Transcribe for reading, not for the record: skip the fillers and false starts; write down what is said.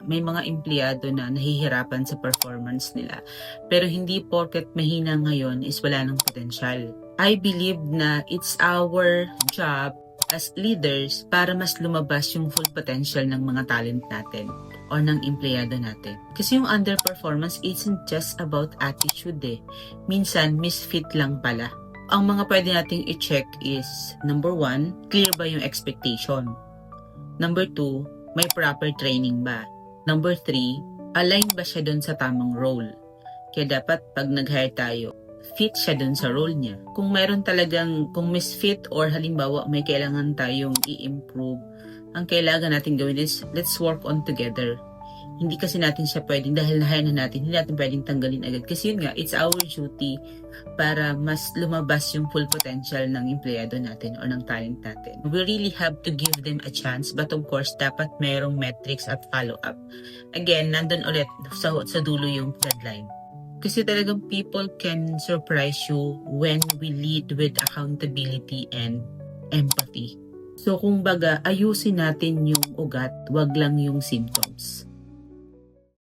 may mga empleyado na nahihirapan sa performance nila. Pero hindi porket mahina ngayon is wala ng potensyal. I believe na it's our job as leaders para mas lumabas yung full potential ng mga talent natin o ng empleyado natin. Kasi yung underperformance isn't just about attitude eh. Minsan, misfit lang pala. Ang mga pwede nating i-check is, number 1, clear ba yung expectation? Number 2, may proper training ba? Number 3, align ba siya dun sa tamang role? Kaya dapat pag nag-hire tayo, fit siya dun sa role niya. Kung meron talagang, kung misfit or halimbawa may kailangan tayong i-improve, ang kailangan natin gawin is, let's work on together. Hindi kasi natin siya pwedeng, dahil na-hire na natin, hindi natin pwedeng tanggalin agad. Kasi yun nga, it's our duty para mas lumabas yung full potential ng empleyado natin o ng talent natin. We really have to give them a chance, but of course, dapat merong metrics at follow-up. Again, nandun ulit sa dulo yung deadline. Kasi talagang people can surprise you when we lead with accountability and empathy. So kung baga, ayusin natin yung ugat, wag lang yung symptoms.